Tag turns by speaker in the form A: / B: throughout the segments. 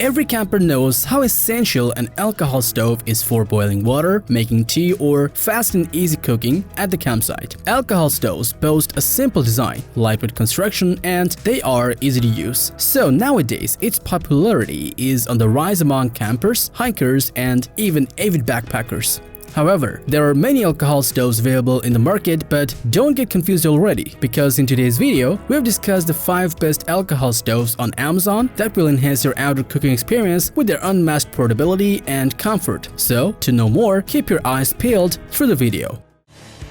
A: Every camper knows how essential an alcohol stove is for boiling water, making tea, or fast and easy cooking at the campsite. Alcohol stoves boast a simple design, lightweight construction, and they are easy to use. So nowadays, its popularity is on the rise among campers, hikers, and even avid backpackers. However, there are many alcohol stoves available in the market, but don't get confused already, because in today's video, we have discussed the 5 best alcohol stoves on Amazon that will enhance your outdoor cooking experience with their unmatched portability and comfort. So, to know more, keep your eyes peeled through the video.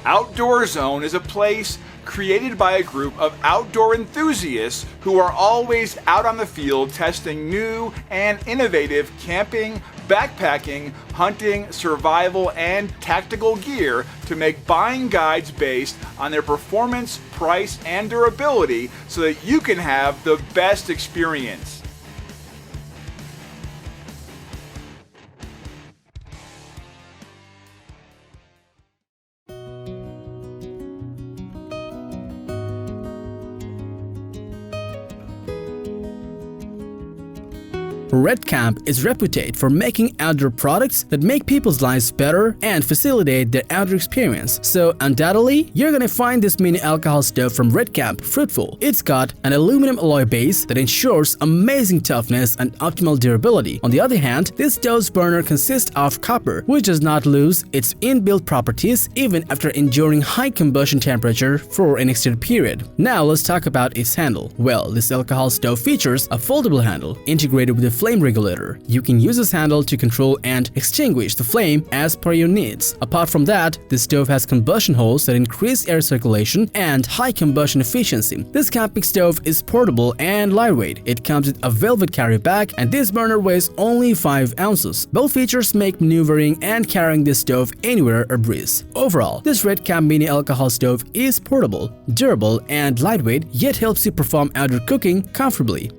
B: Outdoor Zone is a place created by a group of outdoor enthusiasts who are always out on the field testing new and innovative camping, backpacking, hunting, survival, and tactical gear to make buying guides based on their performance, price, and durability so that you can have the best experience.
A: RedCamp is reputed for making outdoor products that make people's lives better and facilitate their outdoor experience. So undoubtedly, you're gonna find this mini alcohol stove from RedCamp fruitful. It's got an aluminum alloy base that ensures amazing toughness and optimal durability. On the other hand, this stove's burner consists of copper, which does not lose its inbuilt properties even after enduring high combustion temperature for an extended period. Now let's talk about its handle. Well, this alcohol stove features a foldable handle integrated with a flame regulator. You can use this handle to control and extinguish the flame as per your needs. Apart from that, this stove has combustion holes that increase air circulation and high combustion efficiency. This camping stove is portable and lightweight. It comes with a velvet carry bag, and this burner weighs only 5 ounces. Both features make maneuvering and carrying this stove anywhere a breeze. Overall, this RedCamp mini alcohol stove is portable, durable, and lightweight, yet helps you perform outdoor cooking comfortably.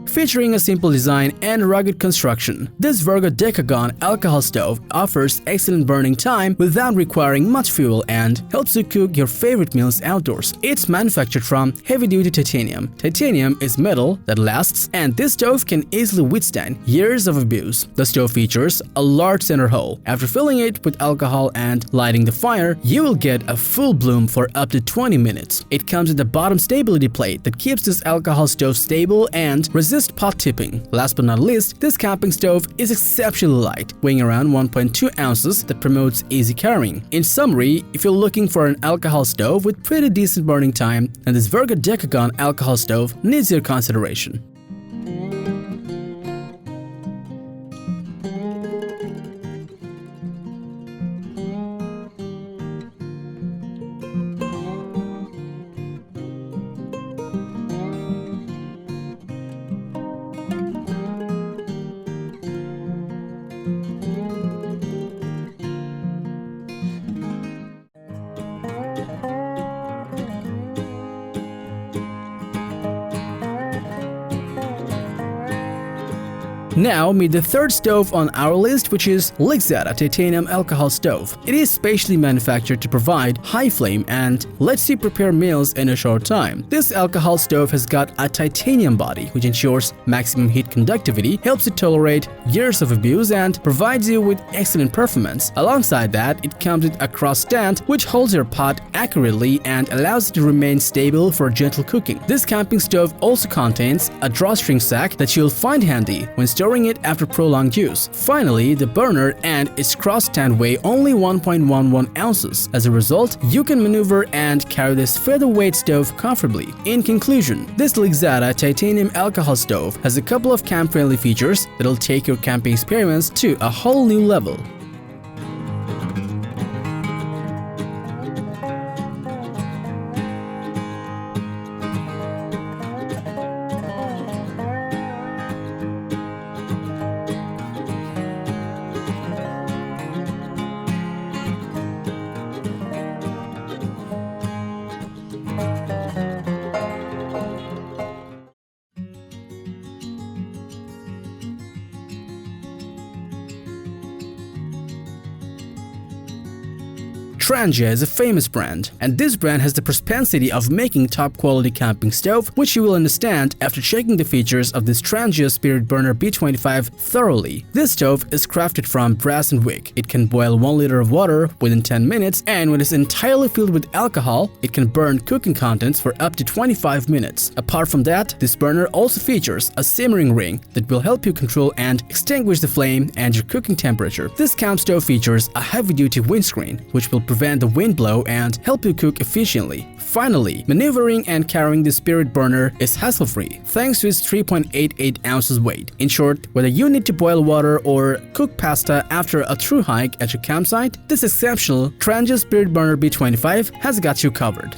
A: Featuring a simple design and rugged construction, this Virgo Decagon alcohol stove offers excellent burning time without requiring much fuel and helps you cook your favorite meals outdoors. It's manufactured from heavy-duty titanium. Titanium is metal that lasts, and this stove can easily withstand years of abuse. The stove features a large center hole. After filling it with alcohol and lighting the fire, you will get a full bloom for up to 20 minutes. It comes with a bottom stability plate that keeps this alcohol stove stable and resists pot tipping. Last but not least, this camping stove is exceptionally light, weighing around 1.2 ounces that promotes easy carrying. In summary, if you're looking for an alcohol stove with pretty decent burning time, then this Virgo Decagon alcohol stove needs your consideration. Now meet the third stove on our list, which is Lexada Titanium alcohol stove. It is specially manufactured to provide high flame and lets you prepare meals in a short time. This alcohol stove has got a titanium body which ensures maximum heat conductivity, helps it tolerate years of abuse, and provides you with excellent performance. Alongside that, it comes with a cross stand which holds your pot accurately and allows it to remain stable for gentle cooking. This camping stove also contains a drawstring sack that you'll find handy when storing it after prolonged use. Finally, the burner and its cross stand weigh only 1.11 ounces. As a result, you can maneuver and carry this featherweight stove comfortably. In conclusion, this Lexada Titanium alcohol stove has a couple of camp-friendly features that'll take your camping experience to a whole new level. Trangia is a famous brand, and this brand has the propensity of making top quality camping stove, which you will understand after checking the features of this Trangia Spirit Burner B25 thoroughly. This stove is crafted from brass and wick. It can boil 1 liter of water within 10 minutes, and when it's entirely filled with alcohol, it can burn cooking contents for up to 25 minutes. Apart from that, this burner also features a simmering ring that will help you control and extinguish the flame and your cooking temperature. This camp stove features a heavy-duty windscreen, which will prevent the wind blow and help you cook efficiently. Finally, maneuvering and carrying the Spirit Burner is hassle-free thanks to its 3.88 ounces weight. In short, whether you need to boil water or cook pasta after a thru hike at your campsite, this exceptional Trangia Spirit Burner B25 has got you covered.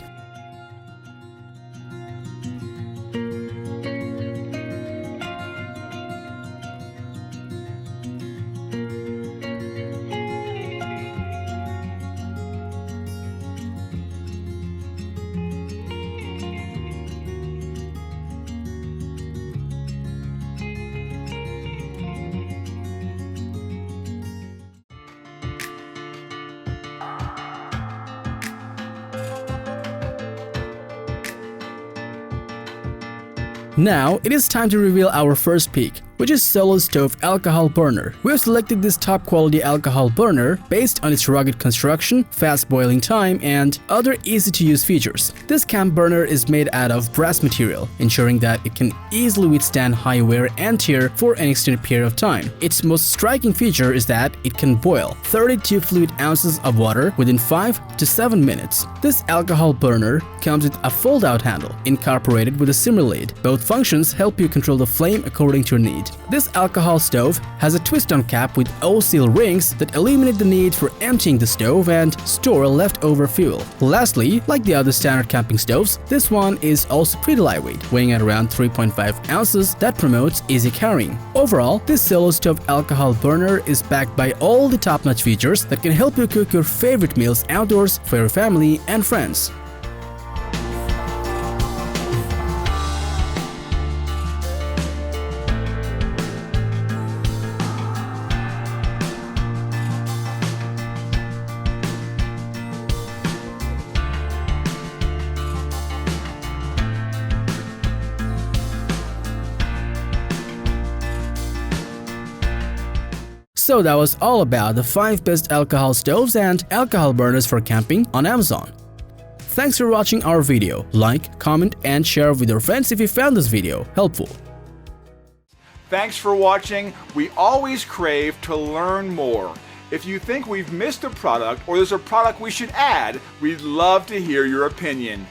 A: Now, it is time to reveal our first pick, which is Solo Stove Alcohol Burner. We have selected this top quality alcohol burner based on its rugged construction, fast boiling time, and other easy to use features. This camp burner is made out of brass material, ensuring that it can easily withstand high wear and tear for an extended period of time. Its most striking feature is that it can boil 32 fluid ounces of water within 5 to 7 minutes. This alcohol burner comes with a fold-out handle incorporated with a simmer lid. Both functions help you control the flame according to your need. This alcohol stove has a twist-on cap with O-seal rings that eliminate the need for emptying the stove and store leftover fuel. Lastly, like the other standard camping stoves, this one is also pretty lightweight, weighing at around 3.5 ounces that promotes easy carrying. Overall, this Solo Stove Alcohol Burner is backed by all the top-notch features that can help you cook your favorite meals outdoors for your family and friends. So that was all about the 5 best alcohol stoves and alcohol burners for camping on Amazon. Thanks for watching our video. Like, comment, and share with your friends if you found this video helpful.
B: Thanks for watching. We always crave to learn more. If you think we've missed a product or there's a product we should add, we'd love to hear your opinion.